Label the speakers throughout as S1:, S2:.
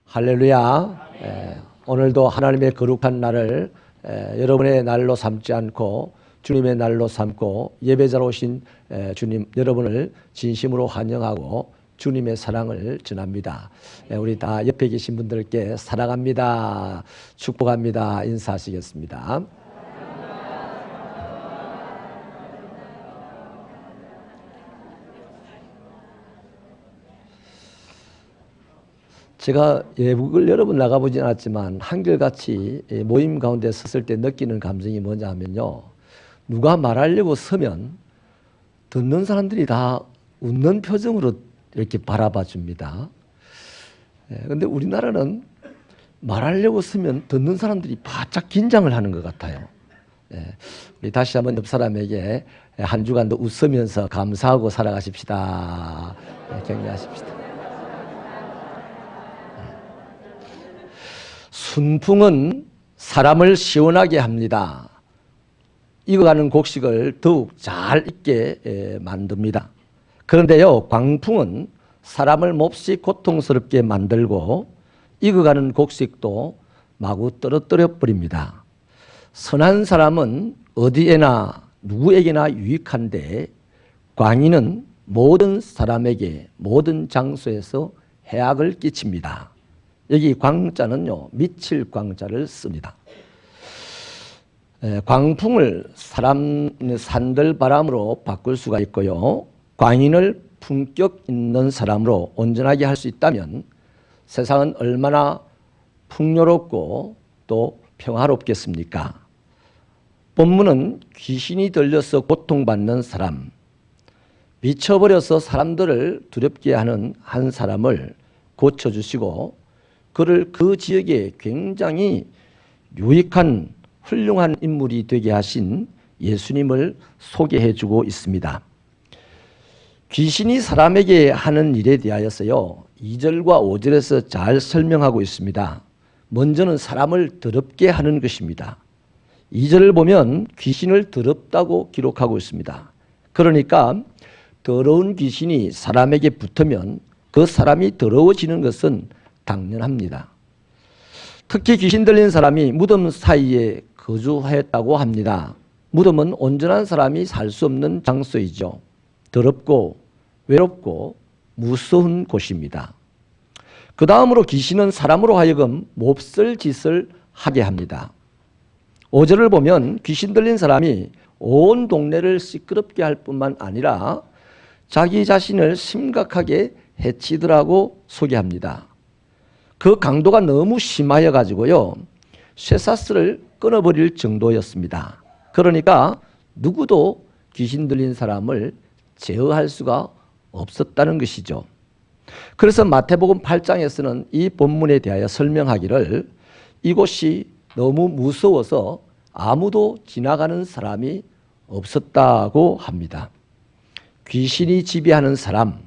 S1: 할렐루야. 오늘도 하나님의 거룩한 날을 여러분의 날로 삼지 않고 주님의 날로 삼고 예배자로 오신 주님 여러분을 진심으로 환영하고 주님의 사랑을 전합니다. 우리 다 옆에 계신 분들께 사랑합니다, 축복합니다 인사하시겠습니다. 제가 외국을 여러 번 나가보진 않았지만 한결같이 모임 가운데 섰을 때 느끼는 감정이 뭐냐 하면요, 누가 말하려고 서면 듣는 사람들이 다 웃는 표정으로 이렇게 바라봐 줍니다. 그런데 우리나라는 말하려고 서면 듣는 사람들이 바짝 긴장을 하는 것 같아요. 우리 다시 한번 옆 사람에게 한 주간도 웃으면서 감사하고 살아가십시다. 격려하십시다. 순풍은 사람을 시원하게 합니다. 익어가는 곡식을 더욱 잘 익게 만듭니다. 그런데요, 광풍은 사람을 몹시 고통스럽게 만들고 익어가는 곡식도 마구 떨어뜨려 버립니다. 선한 사람은 어디에나 누구에게나 유익한데 광인은 모든 사람에게 모든 장소에서 해악을 끼칩니다. 여기 광자는요, 미칠 광자를 씁니다. 광풍을 산들바람으로 바꿀 수가 있고요, 광인을 품격 있는 사람으로 온전하게 할 수 있다면 세상은 얼마나 풍요롭고 또 평화롭겠습니까? 본문은 귀신이 들려서 고통받는 사람, 미쳐버려서 사람들을 두렵게 하는 한 사람을 고쳐주시고 그를 그 지역에 굉장히 유익한 훌륭한 인물이 되게 하신 예수님을 소개해주고 있습니다. 귀신이 사람에게 하는 일에 대하여서요, 2절과 5절에서 잘 설명하고 있습니다. 먼저는 사람을 더럽게 하는 것입니다. 2절을 보면 귀신을 더럽다고 기록하고 있습니다. 그러니까 더러운 귀신이 사람에게 붙으면 그 사람이 더러워지는 것은 당연합니다. 특히 귀신 들린 사람이 무덤 사이에 거주하였다고 합니다. 무덤은 온전한 사람이 살 수 없는 장소이죠. 더럽고 외롭고 무서운 곳입니다. 그 다음으로 귀신은 사람으로 하여금 몹쓸 짓을 하게 합니다. 5절을 보면 귀신 들린 사람이 온 동네를 시끄럽게 할 뿐만 아니라 자기 자신을 심각하게 해치더라고 소개합니다. 그 강도가 너무 심하여 가지고요, 쇠사슬을 끊어버릴 정도였습니다. 그러니까 누구도 귀신 들린 사람을 제어할 수가 없었다는 것이죠. 그래서 마태복음 8장에서는 이 본문에 대하여 설명하기를 이곳이 너무 무서워서 아무도 지나가는 사람이 없었다고 합니다. 귀신이 지배하는 사람,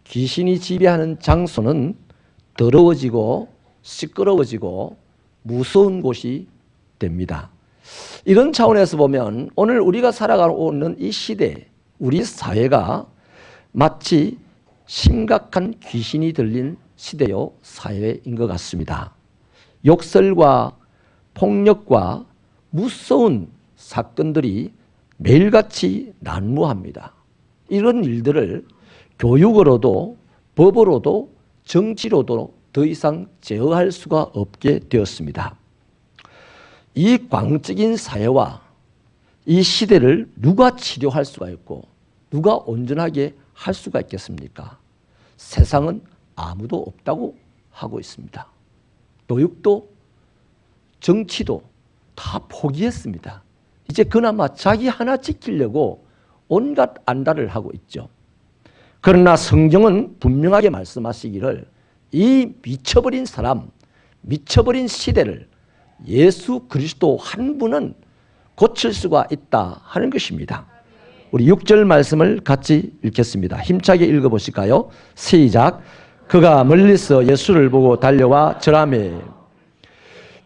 S1: 귀신이 지배하는 장소는 더러워지고 시끄러워지고 무서운 곳이 됩니다. 이런 차원에서 보면 오늘 우리가 살아가고 있는 이 시대, 우리 사회가 마치 심각한 귀신이 들린 시대요 사회인 것 같습니다. 욕설과 폭력과 무서운 사건들이 매일같이 난무합니다. 이런 일들을 교육으로도 법으로도 정치로도 더 이상 제어할 수가 없게 되었습니다. 이 광적인 사회와 이 시대를 누가 치료할 수가 있고 누가 온전하게 할 수가 있겠습니까? 세상은 아무도 없다고 하고 있습니다. 교육도 정치도 다 포기했습니다. 이제 그나마 자기 하나 지키려고 온갖 안달을 하고 있죠. 그러나 성경은 분명하게 말씀하시기를 이 미쳐버린 사람, 미쳐버린 시대를 예수 그리스도 한 분은 고칠 수가 있다 하는 것입니다. 우리 6절 말씀을 같이 읽겠습니다. 힘차게 읽어보실까요? 시작. 그가 멀리서 예수를 보고 달려와 절하매.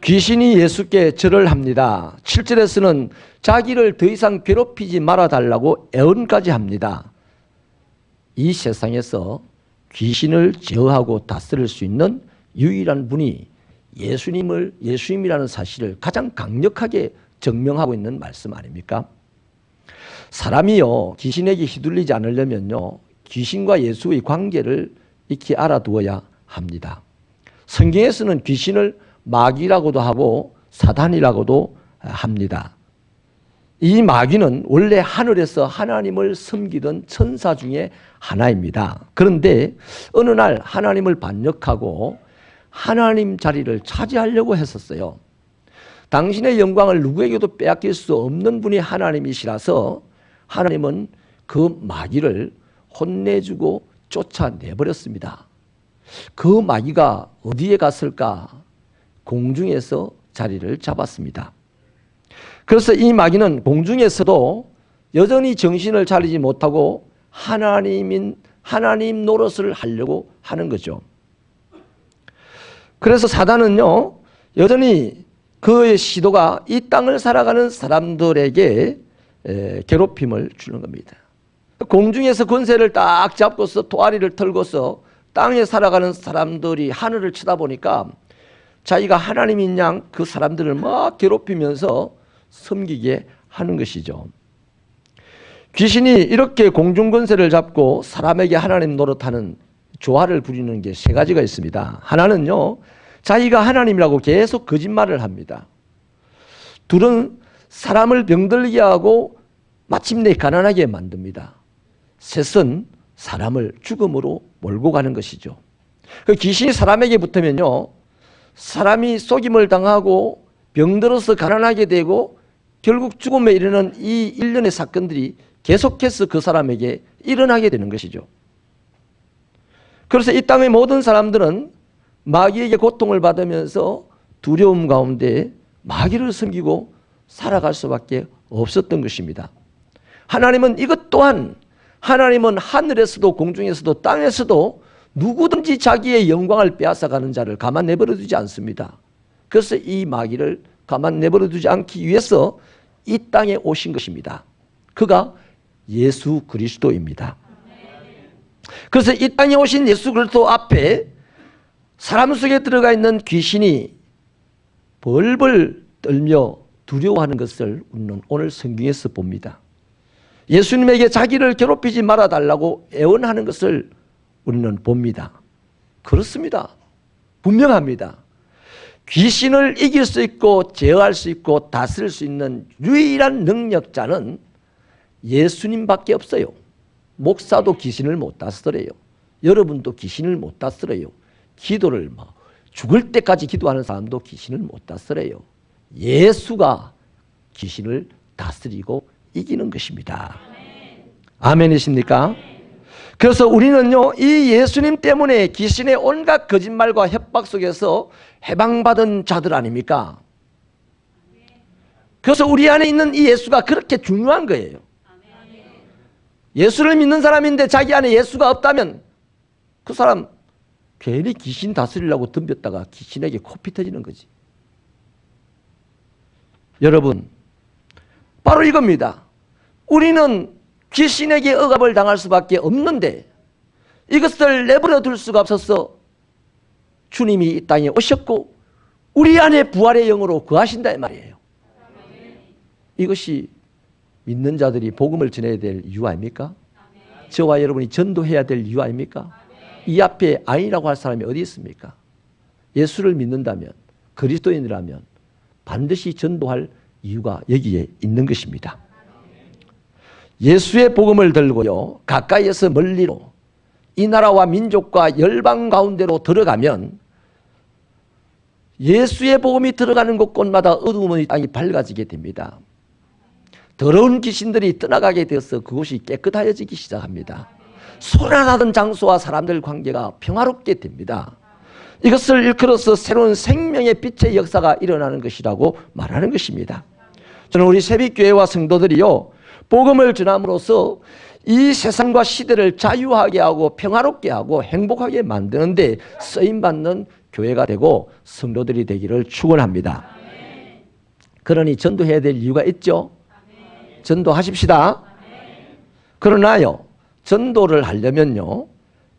S1: 귀신이 예수께 절을 합니다. 7절에서는 자기를 더 이상 괴롭히지 말아달라고 애원까지 합니다. 이 세상에서 귀신을 제어하고 다스릴 수 있는 유일한 분이 예수님이라는 사실을 가장 강력하게 증명하고 있는 말씀 아닙니까? 사람이요, 귀신에게 휘둘리지 않으려면요, 귀신과 예수의 관계를 익히 알아두어야 합니다. 성경에서는 귀신을 마귀라고도 하고 사단이라고도 합니다. 이 마귀는 원래 하늘에서 하나님을 섬기던 천사 중에 하나입니다. 그런데 어느 날 하나님을 반역하고 하나님 자리를 차지하려고 했었어요. 당신의 영광을 누구에게도 빼앗길 수 없는 분이 하나님이시라서 하나님은 그 마귀를 혼내주고 쫓아내버렸습니다. 그 마귀가 어디에 갔을까? 공중에서 자리를 잡았습니다. 그래서 이 마귀는 공중에서도 여전히 정신을 차리지 못하고 하나님 노릇을 하려고 하는 거죠. 그래서 사단은요, 여전히 그의 시도가 이 땅을 살아가는 사람들에게 괴롭힘을 주는 겁니다. 공중에서 권세를 딱 잡고서 도아리를 털고서 땅에 살아가는 사람들이 하늘을 쳐다보니까 자기가 하나님인 양 그 사람들을 막 괴롭히면서 섬기게 하는 것이죠. 귀신이 이렇게 공중 권세를 잡고 사람에게 하나님 노릇하는 조화를 부리는 게 세 가지가 있습니다. 하나는요, 자기가 하나님이라고 계속 거짓말을 합니다. 둘은 사람을 병들게 하고 마침내 가난하게 만듭니다. 셋은 사람을 죽음으로 몰고 가는 것이죠. 그 귀신이 사람에게 붙으면요, 사람이 속임을 당하고 병들어서 가난하게 되고 결국 죽음에 이르는 이 일련의 사건들이 계속해서 그 사람에게 일어나게 되는 것이죠. 그래서 이 땅의 모든 사람들은 마귀에게 고통을 받으면서 두려움 가운데 마귀를 섬기고 살아갈 수밖에 없었던 것입니다. 하나님은 이것 또한, 하나님은 하늘에서도 공중에서도 땅에서도 누구든지 자기의 영광을 빼앗아가는 자를 가만 내버려 두지 않습니다. 그래서 이 마귀를 가만 내버려 두지 않기 위해서 이 땅에 오신 것입니다. 그가 예수 그리스도입니다. 그래서 이 땅에 오신 예수 그리스도 앞에 사람 속에 들어가 있는 귀신이 벌벌 떨며 두려워하는 것을 우리는 오늘 성경에서 봅니다. 예수님에게 자기를 괴롭히지 말아달라고 애원하는 것을 우리는 봅니다. 그렇습니다. 분명합니다. 귀신을 이길 수 있고 제어할 수 있고 다스릴 수 있는 유일한 능력자는 예수님밖에 없어요. 목사도 귀신을 못 다스려요. 여러분도 귀신을 못 다스려요. 기도를 죽을 때까지 기도하는 사람도 귀신을 못 다스려요. 예수가 귀신을 다스리고 이기는 것입니다. 아멘이십니까? 그래서 우리는요, 이 예수님 때문에 귀신의 온갖 거짓말과 협박 속에서 해방받은 자들 아닙니까? 그래서 우리 안에 있는 이 예수가 그렇게 중요한 거예요. 예수를 믿는 사람인데 자기 안에 예수가 없다면 그 사람 괜히 귀신 다스리려고 덤볐다가 귀신에게 코피 터지는 거지. 여러분, 바로 이겁니다. 우리는 귀신에게 억압을 당할 수밖에 없는데 이것을 내버려 둘 수가 없어서 주님이 이 땅에 오셨고 우리 안에 부활의 영으로 거하신다 이 말이에요. 이것이 믿는 자들이 복음을 전해야 될 이유 아닙니까? 저와 여러분이 전도해야 될 이유 아닙니까? 이 앞에 아니라고 할 사람이 어디 있습니까? 예수를 믿는다면, 그리스도인이라면 반드시 전도할 이유가 여기에 있는 것입니다. 예수의 복음을 들고요, 가까이에서 멀리로 이 나라와 민족과 열방 가운데로 들어가면 예수의 복음이 들어가는 곳곳마다 어두움의 땅이 밝아지게 됩니다. 더러운 귀신들이 떠나가게 되어서 그곳이 깨끗해지기 시작합니다. 소란하던 장소와 사람들 관계가 평화롭게 됩니다. 이것을 일컬어서 새로운 생명의 빛의 역사가 일어나는 것이라고 말하는 것입니다. 저는 우리 새빛교회와 성도들이요, 복음을 전함으로써 이 세상과 시대를 자유하게 하고 평화롭게 하고 행복하게 만드는데 쓰임받는 교회가 되고 성도들이 되기를 축원합니다. 그러니 전도해야 될 이유가 있죠. 전도하십시다. 그러나요, 전도를 하려면요,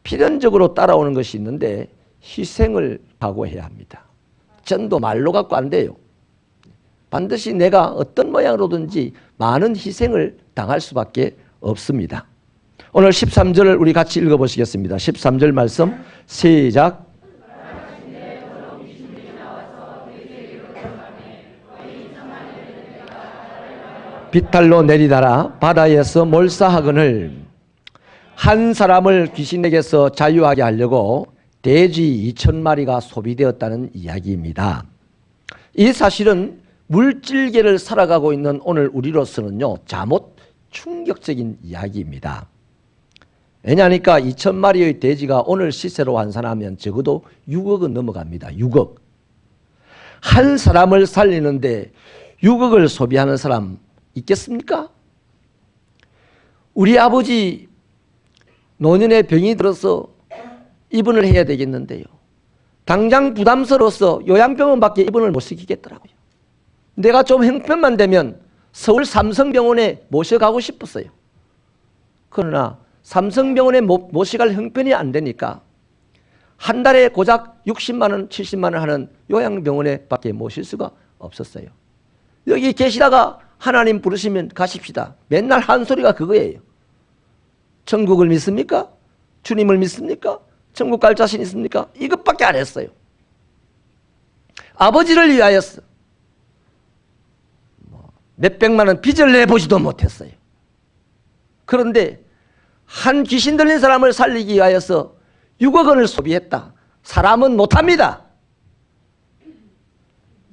S1: 필연적으로 따라오는 것이 있는데 희생을 각오해야 합니다. 전도 말로 갖고 안 돼요. 반드시 내가 어떤 모양으로든지 많은 희생을 당할 수밖에 없습니다. 오늘 13절을 우리 같이 읽어보시겠습니다. 13절 말씀 시작. 비탈로 내리다라 바다에서 몰사하거늘 한 사람을 귀신에게서 자유하게 하려고 돼지 2,000마리가 소비되었다는 이야기입니다. 이 사실은 물질계를 살아가고 있는 오늘 우리로서는요, 잠옷 충격적인 이야기입니다. 왜냐하니까 2,000마리의 돼지가 오늘 시세로 환산하면 적어도 6억은 넘어갑니다. 6억. 한 사람을 살리는데 6억을 소비하는 사람 있겠습니까? 우리 아버지 노년에 병이 들어서 입원을 해야 되겠는데요. 당장 부담스러워서 요양병원밖에 입원을 못 시키겠더라고요. 내가 좀 형편만 되면 서울 삼성병원에 모셔가고 싶었어요. 그러나 삼성병원에 모셔갈 형편이 안 되니까 한 달에 고작 60만 원, 70만 원 하는 요양병원에 밖에 모실 수가 없었어요. 여기 계시다가 하나님 부르시면 가십시다. 맨날 한 소리가 그거예요. 천국을 믿습니까? 주님을 믿습니까? 천국 갈 자신 있습니까? 이것밖에 안 했어요. 아버지를 위하여서 몇백만 원 빚을 내보지도 못했어요. 그런데 한 귀신 들린 사람을 살리기 위하여서 6억 원을 소비했다. 사람은 못합니다.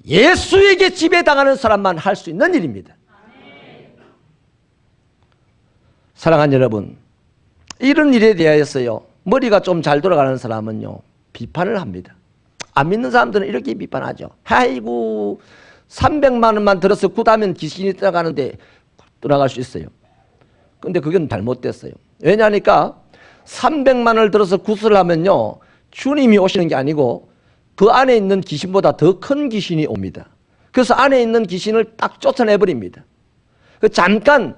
S1: 예수에게 지배당하는 사람만 할 수 있는 일입니다. 사랑하는 여러분, 이런 일에 대하여서요, 머리가 좀 잘 돌아가는 사람은요, 비판을 합니다. 안 믿는 사람들은 이렇게 비판하죠. 아이고, 300만 원만 들어서 굿하면 귀신이 떠나가는데 떠나갈 수 있어요. 근데 그건 잘못됐어요. 왜냐하니까 300만 원을 들어서 굿을 하면요, 주님이 오시는 게 아니고 그 안에 있는 귀신보다 더 큰 귀신이 옵니다. 그래서 안에 있는 귀신을 딱 쫓아내버립니다. 잠깐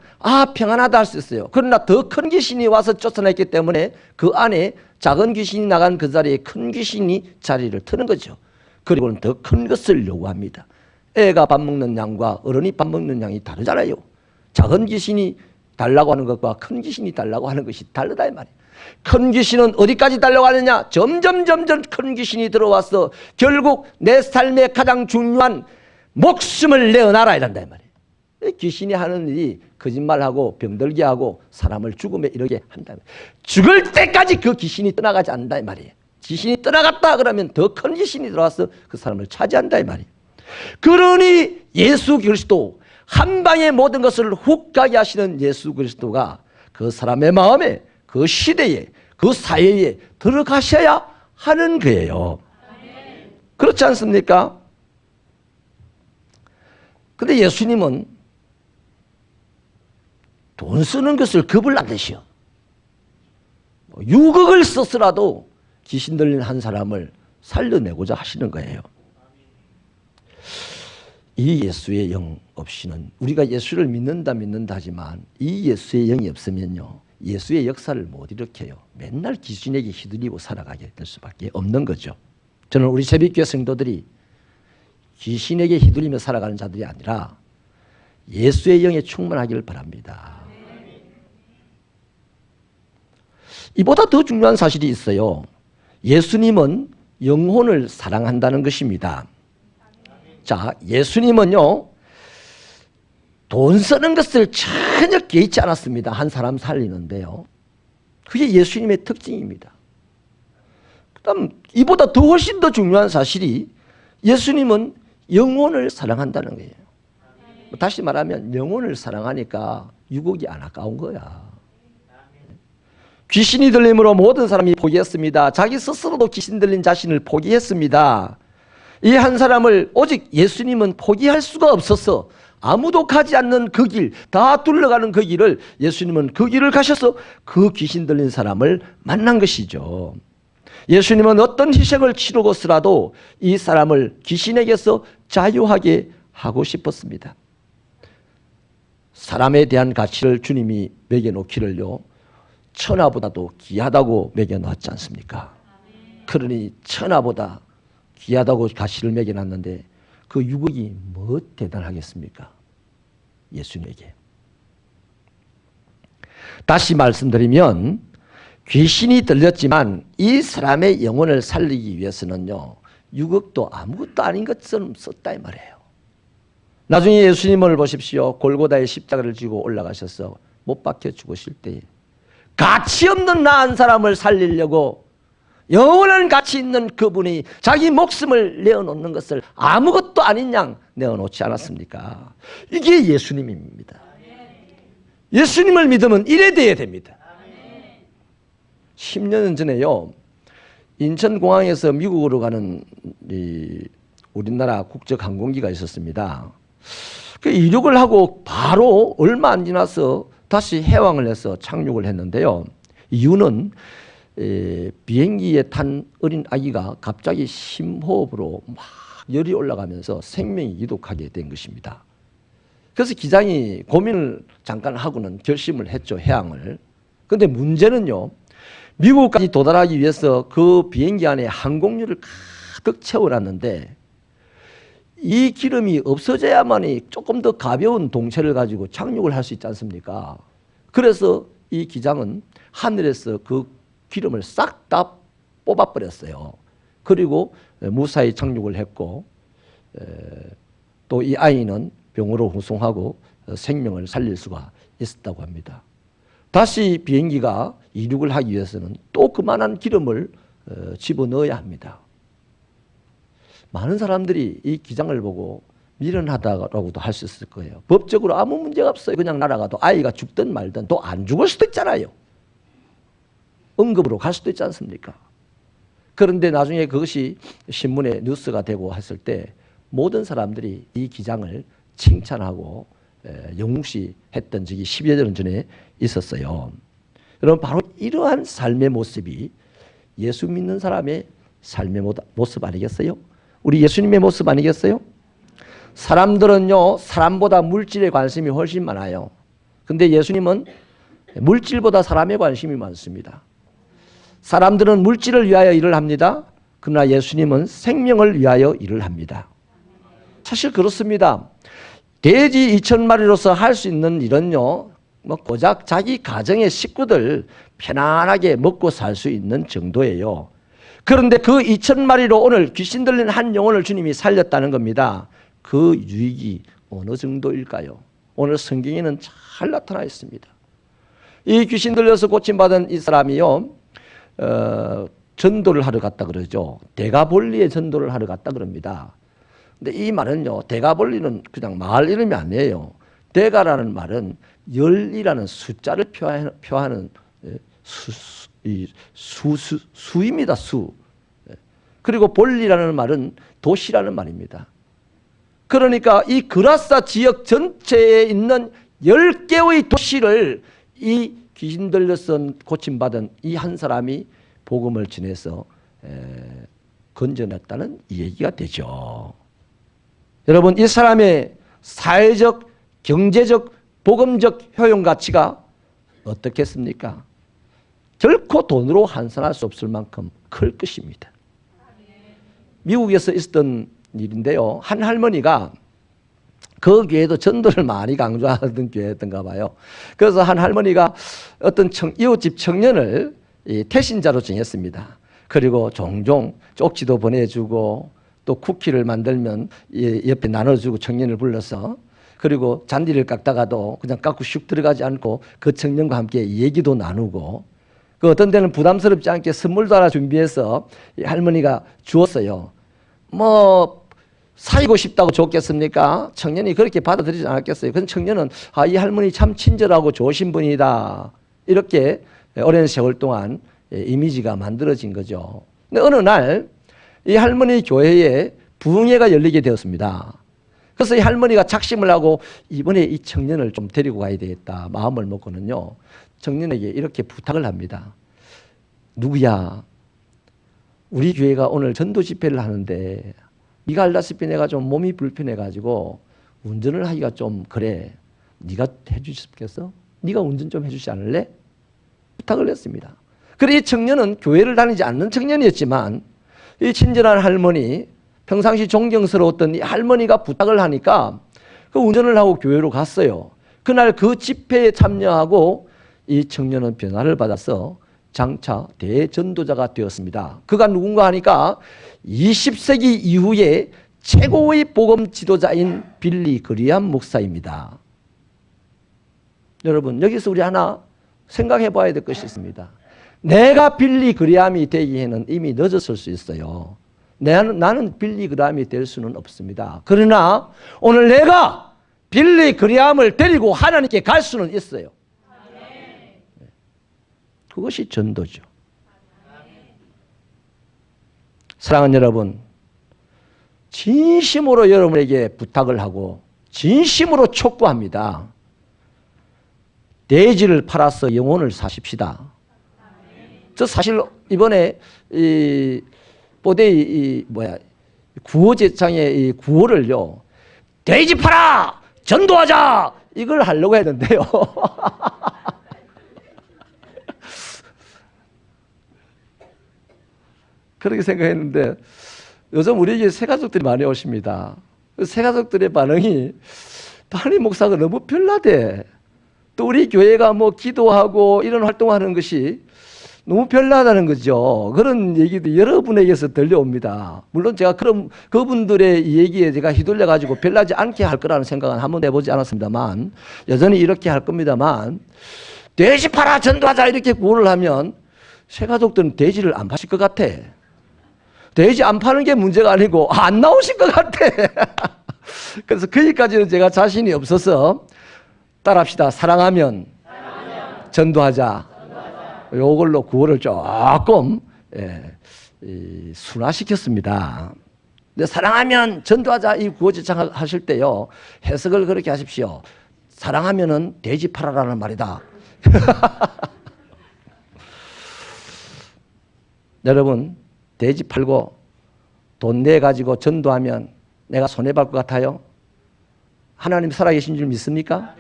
S1: 평안하다 할 수 있어요. 그러나 더 큰 귀신이 와서 쫓아냈기 때문에 그 안에 작은 귀신이 나간 그 자리에 큰 귀신이 자리를 트는 거죠. 그리고는 더 큰 것을 요구합니다. 애가 밥 먹는 양과 어른이 밥 먹는 양이 다르잖아요. 작은 귀신이 달라고 하는 것과 큰 귀신이 달라고 하는 것이 다르다 이 말이에요. 큰 귀신은 어디까지 달려가느냐? 점점 큰 귀신이 들어와서 결국 내 삶의 가장 중요한 목숨을 내어놔라 이란다 이 말이에요. 귀신이 하는 일이 거짓말하고 병들게 하고 사람을 죽음에 이르게 한다. 죽을 때까지 그 귀신이 떠나가지 않는다 이 말이에요. 귀신이 떠나갔다 그러면 더 큰 귀신이 들어와서 그 사람을 차지한다 이 말이에요. 그러니 예수 그리스도, 한 방에 모든 것을 훅 가게 하시는 예수 그리스도가 그 사람의 마음에, 그 시대에, 그 사회에 들어가셔야 하는 거예요. 그렇지 않습니까? 근데 예수님은 돈 쓰는 것을 겁을 안 내시오. 6억을 써서라도 귀신 들린 한 사람을 살려내고자 하시는 거예요. 이 예수의 영 없이는, 우리가 예수를 믿는다 하지만 이 예수의 영이 없으면요, 예수의 역사를 못 일으켜요. 맨날 귀신에게 휘둘리고 살아가게 될 수밖에 없는 거죠. 저는 우리 새벽교회 성도들이 귀신에게 휘둘리며 살아가는 자들이 아니라 예수의 영에 충만하기를 바랍니다. 이보다 더 중요한 사실이 있어요. 예수님은 영혼을 사랑한다는 것입니다. 자, 예수님은요, 돈 쓰는 것을 전혀 개의치 않았습니다. 한 사람 살리는데요. 그게 예수님의 특징입니다. 그다음 이보다 더 훨씬 더 중요한 사실이 예수님은 영혼을 사랑한다는 거예요. 다시 말하면 영혼을 사랑하니까 유혹이 안 아까운 거야. 귀신이 들림으로 모든 사람이 포기했습니다. 자기 스스로도 귀신 들린 자신을 포기했습니다. 이 한 사람을 오직 예수님은 포기할 수가 없어서 아무도 가지 않는 그 길, 다 둘러가는 그 길을 예수님은 그 길을 가셔서 그 귀신 들린 사람을 만난 것이죠. 예수님은 어떤 희생을 치르고서라도 이 사람을 귀신에게서 자유하게 하고 싶었습니다. 사람에 대한 가치를 주님이 매겨놓기를요, 천하보다도 귀하다고 매겨놓았지 않습니까? 그러니 천하보다 귀하다고 가시를 매겨놨는데 그 6억이 뭐 대단하겠습니까? 예수님에게. 다시 말씀드리면 귀신이 들렸지만 이 사람의 영혼을 살리기 위해서는요 6억도 아무것도 아닌 것처럼 썼다 이 말이에요. 나중에 예수님을 보십시오. 골고다의 십자가를 지고 올라가셔서 못 박혀 죽으실 때 가치 없는 나 한 사람을 살리려고 영원한 가치 있는 그분이 자기 목숨을 내어놓는 것을 아무것도 아닌 양 내어놓지 않았습니까? 이게 예수님입니다. 예수님을 믿으면 이래 돼야 됩니다. 10년 전에요 인천공항에서 미국으로 가는 우리나라 국적항공기가 있었습니다. 그 이륙을 하고 바로 얼마 안 지나서 다시 해왕을 해서 착륙을 했는데요. 이유는 비행기에 탄 어린 아기가 갑자기 심호흡으로 막 열이 올라가면서 생명이 이독하게 된 것입니다. 그래서 기장이 고민을 잠깐 하고는 결심을 했죠. 해양을. 그런데 문제는요. 미국까지 도달하기 위해서 그 비행기 안에 항공유를 가득 채워놨는데 이 기름이 없어져야만이 조금 더 가벼운 동체를 가지고 착륙을 할 수 있지 않습니까? 그래서 이 기장은 하늘에서 그 기름을 싹 다 뽑아버렸어요. 그리고 무사히 착륙을 했고 또 이 아이는 병으로 후송하고 생명을 살릴 수가 있었다고 합니다. 다시 비행기가 이륙을 하기 위해서는 또 그만한 기름을 집어넣어야 합니다. 많은 사람들이 이 기장을 보고 미련하다고도 할 수 있을 거예요. 법적으로 아무 문제가 없어요. 그냥 날아가도 아이가 죽든 말든 또 안 죽을 수도 있잖아요. 응급으로 갈 수도 있지 않습니까? 그런데 나중에 그것이 신문에 뉴스가 되고 했을 때 모든 사람들이 이 기장을 칭찬하고 영웅시했던 적이 10여 년 전에 있었어요. 여러분 바로 이러한 삶의 모습이 예수 믿는 사람의 삶의 모습 아니겠어요? 우리 예수님의 모습 아니겠어요? 사람들은요 사람보다 물질에 관심이 훨씬 많아요. 근데 예수님은 물질보다 사람에 관심이 많습니다. 사람들은 물질을 위하여 일을 합니다. 그러나 예수님은 생명을 위하여 일을 합니다. 사실 그렇습니다. 돼지 2,000마리로서 할 수 있는 일은요 뭐 고작 자기 가정의 식구들 편안하게 먹고 살 수 있는 정도예요. 그런데 그 2,000마리로 오늘 귀신 들린 한 영혼을 주님이 살렸다는 겁니다. 그 유익이 어느 정도일까요? 오늘 성경에는 잘 나타나 있습니다. 이 귀신 들려서 고침받은 이 사람이요 전도를 하러 갔다 그러죠. 데가볼리에 전도를 하러 갔다 그럽니다. 근데 이 말은요 데가볼리는 그냥 마을 이름이 아니에요. 데가라는 말은 열이라는 숫자를 표하는 수입니다. 수. 그리고 볼리라는 말은 도시라는 말입니다. 그러니까 이 그라사 지역 전체에 있는 10개의 도시를 이 귀신 들려서 고침받은 이 한 사람이 복음을 전해서 건져냈다는 얘기가 되죠. 여러분 이 사람의 사회적, 경제적, 복음적 효용 가치가 어떻겠습니까? 결코 돈으로 환산할 수 없을 만큼 클 것입니다. 미국에서 있었던 일인데요. 한 할머니가 그 교회도 전도를 많이 강조하던 교회였던가 봐요. 그래서 한 할머니가 어떤 이웃집 청년을 태신자로 정했습니다. 그리고 종종 쪽지도 보내주고 또 쿠키를 만들면 옆에 나눠주고 청년을 불러서 그리고 잔디를 깎다가도 그냥 깎고 슉 들어가지 않고 그 청년과 함께 얘기도 나누고 그 어떤 데는 부담스럽지 않게 선물도 하나 준비해서 할머니가 주었어요. 뭐 사이고 싶다고 줬겠습니까? 청년이 그렇게 받아들이지 않았겠어요. 그래서 청년은 이 할머니 참 친절하고 좋으신 분이다. 이렇게 오랜 세월 동안 이미지가 만들어진 거죠. 근데 어느 날 이 할머니 교회에 부흥회가 열리게 되었습니다. 그래서 이 할머니가 작심을 하고 이번에 이 청년을 좀 데리고 가야 되겠다 마음을 먹고는요. 청년에게 이렇게 부탁을 합니다. 누구야? 우리 교회가 오늘 전도 집회를 하는데 네가 알다시피 내가 좀 몸이 불편해가지고 운전을 하기가 좀 그래. 네가 해줄 수 있겠어? 네가 운전 좀 해주지 않을래? 부탁을 했습니다. 그래 이 청년은 교회를 다니지 않는 청년이었지만 이 친절한 할머니, 평상시 존경스러웠던 이 할머니가 부탁을 하니까 그 운전을 하고 교회로 갔어요. 그날 그 집회에 참여하고 이 청년은 변화를 받아서 장차 대전도자가 되었습니다. 그가 누군가 하니까 20세기 이후에 최고의 복음 지도자인 빌리 그리함 목사입니다. 여러분, 여기서 우리 하나 생각해 봐야 될 것이 있습니다. 내가 빌리 그리함이 되기에는 이미 늦었을 수 있어요. 나는 빌리 그리함이 될 수는 없습니다. 그러나 오늘 내가 빌리 그리함을 데리고 하나님께 갈 수는 있어요. 그것이 전도죠. 사랑하는 여러분, 진심으로 여러분에게 부탁을 하고 진심으로 촉구합니다. 돼지를 팔아서 영혼을 사십시다. 저 사실 이번에 이 뽀데이 구호제창의 이 구호를요, 돼지 팔아 전도하자 이걸 하려고 했는데요. 그렇게 생각했는데 요즘 우리에게 새가족들이 많이 오십니다. 새가족들의 반응이 담임 목사가 너무 별나대. 또 우리 교회가 뭐 기도하고 이런 활동하는 것이 너무 별나다는 거죠. 그런 얘기도 여러분에게서 들려옵니다. 물론 제가 그런 그분들의 얘기에 제가 휘둘려 가지고 별나지 않게 할 거라는 생각은 한번 해보지 않았습니다만 여전히 이렇게 할 겁니다만, 돼지 팔아 전도하자 이렇게 구호를 하면 새가족들은 돼지를 안 파실 것 같아. 돼지 안 파는 게 문제가 아니고 안 나오실 것 같아. 그래서 거기까지는 제가 자신이 없어서 따라합시다. 사랑하면 전도하자. 요걸로 구호를 조금 순화시켰습니다. 근데 사랑하면 전도하자 이 구호 제창하실 때요, 해석을 그렇게 하십시오. 사랑하면은 돼지 팔아라는 말이다. 여러분, 돼지 팔고 돈 내 가지고 전도하면 내가 손해볼 것 같아요? 하나님 살아계신 줄 믿습니까?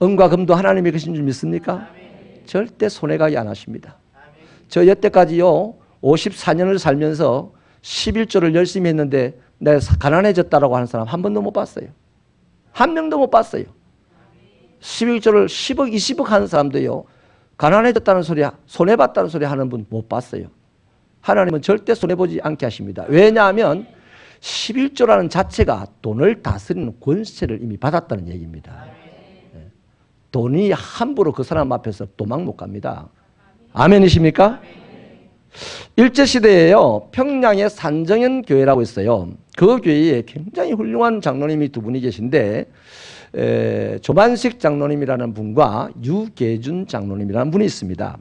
S1: 은과 금도 하나님이 계신 줄 믿습니까? 절대 손해가지 안 하십니다. 저 여태까지요 54년을 살면서 11조를 열심히 했는데 내가 가난해졌다라고 하는 사람 한 번도 못 봤어요. 한 명도 못 봤어요. 11조를 10억 20억 하는 사람도요 가난해졌다는 소리, 손해봤다는 소리 하는 분 못 봤어요. 하나님은 절대 손해보지 않게 하십니다. 왜냐하면 11조라는 자체가 돈을 다스리는 권세를 이미 받았다는 얘기입니다. 돈이 함부로 그 사람 앞에서 도망 못 갑니다. 아멘이십니까? 일제시대에요, 평양에 산정현 교회라고 있어요. 그 교회에 굉장히 훌륭한 장로님이 두 분이 계신데, 조만식 장로님이라는 분과 유계준 장로님이라는 분이 있습니다.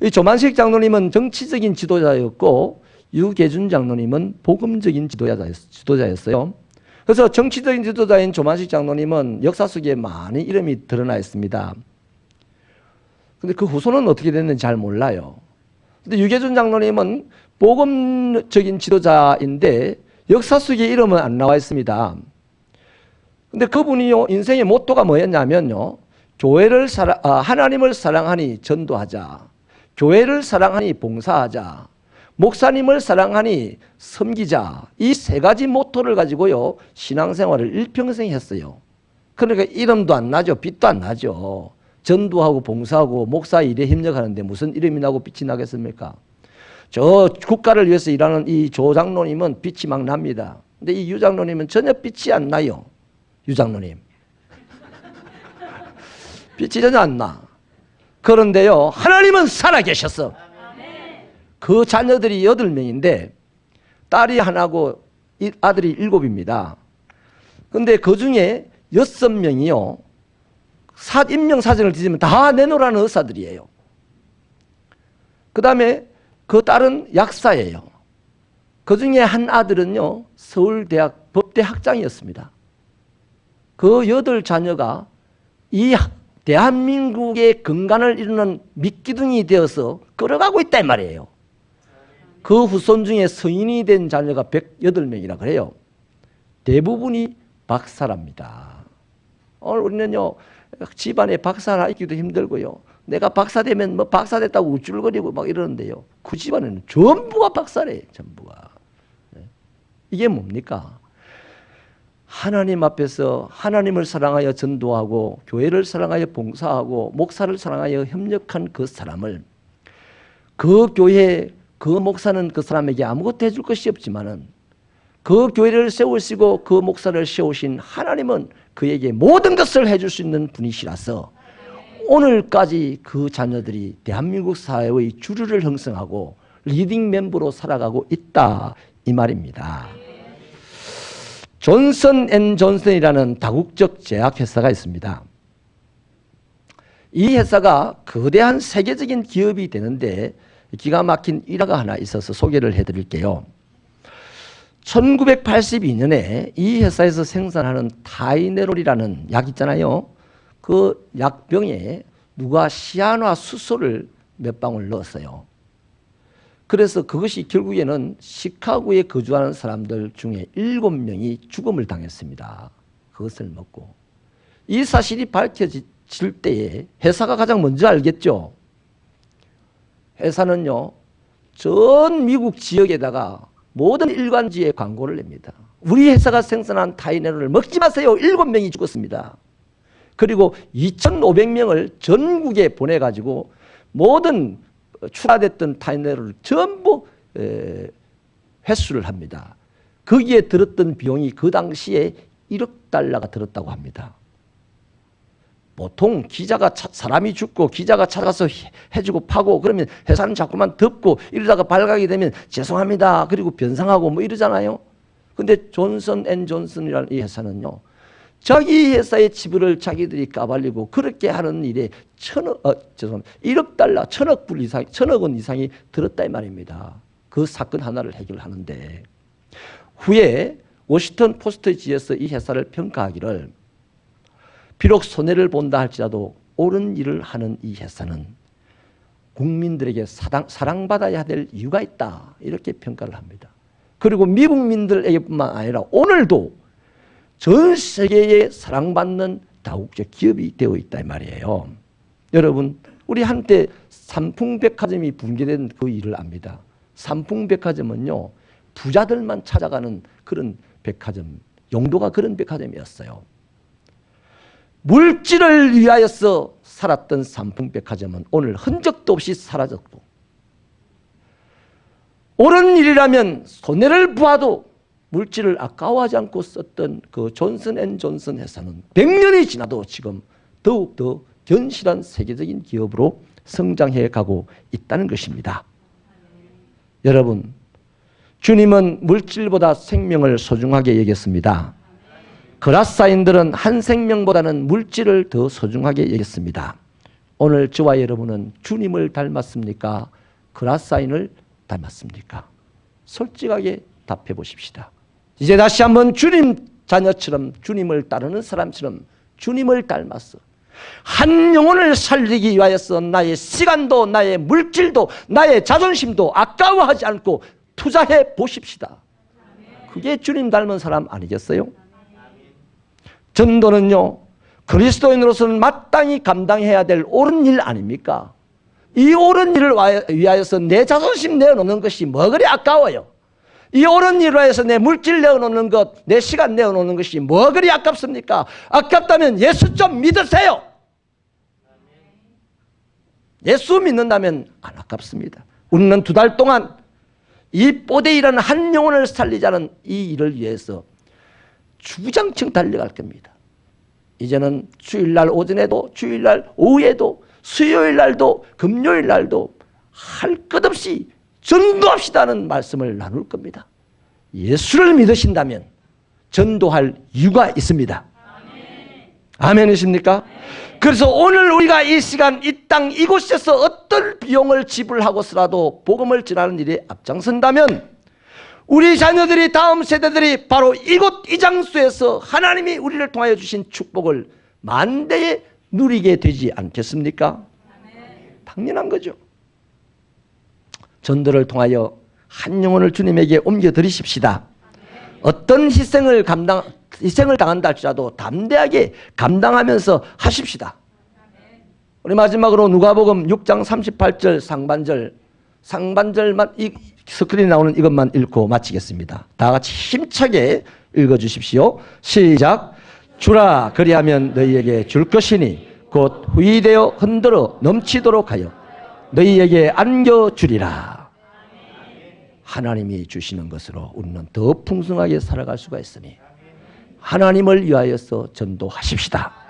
S1: 이 조만식 장로님은 정치적인 지도자였고, 유계준 장로님은 복음적인 지도자였어요. 그래서 정치적인 지도자인 조만식 장로님은 역사 속에 많이 이름이 드러나 있습니다. 근데 그 후손은 어떻게 됐는지 잘 몰라요. 근데 유계준 장로님은 복음적인 지도자인데 역사 속에 이름은 안 나와 있습니다. 근데 그분이요, 인생의 모토가 뭐였냐면요, 하나님을 사랑하니 전도하자, 교회를 사랑하니 봉사하자, 목사님을 사랑하니 섬기자, 이 세 가지 모토를 가지고요 신앙생활을 일평생 했어요. 그러니까 이름도 안 나죠. 빛도 안 나죠. 전도하고 봉사하고 목사 일에 협력하는데 무슨 이름이 나고 빛이 나겠습니까? 저 국가를 위해서 일하는 이 조 장로님은 빛이 막 납니다. 근데 이 유 장로님은 전혀 빛이 안 나요. 유 장로님 빛이 전혀 안 나. 그런데요 하나님은 살아계셨어. 그 자녀들이 8명인데 딸이 하나고 아들이 7입니다. 그런데 그 중에 6명이요 인명사정을 뒤지면 다 내놓으라는 의사들이에요. 그 다음에 그 딸은 약사예요. 그 중에 한 아들은요 서울대학 법대 학장이었습니다. 그 8자녀가 이 대한민국의 근간을 이루는 밑기둥이 되어서 끌어가고 있단 말이에요. 그 후손 중에 성인이 된 자녀가 108명이라 그래요. 대부분이 박사랍니다. 오늘 우리는요 집안에 박사 하나 있기도 힘들고요 내가 박사 되면 뭐 박사 됐다고 우쭐거리고 막 이러는데요. 그 집안에는 전부가 박사래, 전부가. 이게 뭡니까? 하나님 앞에서 하나님을 사랑하여 전도하고 교회를 사랑하여 봉사하고 목사를 사랑하여 협력한 그 사람을, 그 교회 그 목사는 그 사람에게 아무것도 해줄 것이 없지만은 그 교회를 세우시고 그 목사를 세우신 하나님은 그에게 모든 것을 해줄 수 있는 분이시라서 오늘까지 그 자녀들이 대한민국 사회의 주류를 형성하고 리딩 멤버로 살아가고 있다, 이 말입니다. 존슨 앤 존슨이라는 다국적 제약회사가 있습니다. 이 회사가 거대한 세계적인 기업이 되는데 기가 막힌 일화가 하나 있어서 소개를 해드릴게요. 1982년에 이 회사에서 생산하는 타이네롤이라는 약 있잖아요. 그 약병에 누가 시아나 수소를 몇 방울 넣었어요. 그래서 그것이 결국에는 시카고에 거주하는 사람들 중에 7명이 죽음을 당했습니다. 그것을 먹고. 이 사실이 밝혀질 때에 회사가 가장 먼저 알겠죠. 회사는요, 전 미국 지역에다가 모든 일간지에 광고를 냅니다. 우리 회사가 생산한 타이네롤을 먹지 마세요. 7명이 죽었습니다. 그리고 2,500명을 전국에 보내가지고 모든 출하됐던 타이네롤을 전부 회수를 합니다. 거기에 들었던 비용이 그 당시에 1억 달러가 들었다고 합니다. 보통 기자가 사람이 죽고 기자가 찾아가서 해주고 파고 그러면 회사는 자꾸만 덮고 이러다가 발각이 되면 죄송합니다. 그리고 변상하고 뭐 이러잖아요. 근데 존슨 앤 존슨이라는 이 회사는요, 자기 회사의 지분을 자기들이 까발리고 그렇게 하는 일에 1억 달러, 1,000억 불 이상, 1,000억 원 이상이 들었다 이 말입니다. 그 사건 하나를 해결하는데, 후에 워싱턴 포스트지에서 이 회사를 평가하기를 비록 손해를 본다 할지라도 옳은 일을 하는 이 회사는 국민들에게 사랑받아야 될 이유가 있다, 이렇게 평가를 합니다. 그리고 미국민들에게뿐만 아니라 오늘도 전 세계에 사랑받는 다국적 기업이 되어 있다 이 말이에요. 여러분, 우리 한때 삼풍백화점이 붕괴된 그 일을 압니다. 삼풍백화점은요, 부자들만 찾아가는 그런 백화점, 용도가 그런 백화점이었어요. 물질을 위하여서 살았던 삼풍백화점은 오늘 흔적도 없이 사라졌고, 옳은 일이라면 손해를 보아도 물질을 아까워하지 않고 썼던 그 존슨 앤 존슨 회사는 100년이 지나도 지금 더욱더 견실한 세계적인 기업으로 성장해 가고 있다는 것입니다. 여러분, 주님은 물질보다 생명을 소중하게 여겼습니다. 그라사인들은 한 생명보다는 물질을 더 소중하게 여겼습니다. 오늘 저와 여러분은 주님을 닮았습니까? 그라사인을 닮았습니까? 솔직하게 답해 보십시다. 이제 다시 한번 주님 자녀처럼, 주님을 따르는 사람처럼 주님을 닮았어. 한 영혼을 살리기 위하여서 나의 시간도 나의 물질도 나의 자존심도 아까워하지 않고 투자해 보십시다. 그게 주님 닮은 사람 아니겠어요? 전도는요, 그리스도인으로서는 마땅히 감당해야 될 옳은 일 아닙니까? 이 옳은 일을 위하여서 내 자존심 내어놓는 것이 뭐 그리 아까워요? 이 옳은 일을 위해서 내 물질 내어놓는 것, 내 시간 내어놓는 것이 뭐 그리 아깝습니까? 아깝다면 예수 좀 믿으세요. 예수 믿는다면 안 아깝습니다. 우리는 2달 동안 이 뽀데이라는 한 영혼을 살리자는 이 일을 위해서 주구장창 달려갈 겁니다. 이제는 주일날 오전에도, 주일날 오후에도, 수요일날도, 금요일날도 할 것 없이 전도합시다는 말씀을 나눌 겁니다. 예수를 믿으신다면 전도할 이유가 있습니다. 아멘이십니까? 그래서 오늘 우리가 이 시간, 이 땅, 이곳에서 어떤 비용을 지불하고서라도 복음을 전하는 일에 앞장선다면 우리 자녀들이, 다음 세대들이 바로 이곳 이 장소에서 하나님이 우리를 통하여 주신 축복을 만대에 누리게 되지 않겠습니까? 당연한 거죠. 전도를 통하여 한 영혼을 주님에게 옮겨드리십시다. 어떤 희생을 당한다 할지라도 담대하게 감당하면서 하십시다. 우리 마지막으로 누가복음 6장 38절 상반절만 이 스크린에 나오는 이것만 읽고 마치겠습니다. 다 같이 힘차게 읽어주십시오. 시작. 주라 그리하면 너희에게 줄 것이니 곧 후이되어 흔들어 넘치도록 하여 너희에게 안겨주리라. 하나님이 주시는 것으로 우리는 더 풍성하게 살아갈 수가 있으니 하나님을 위하여서 전도하십시다.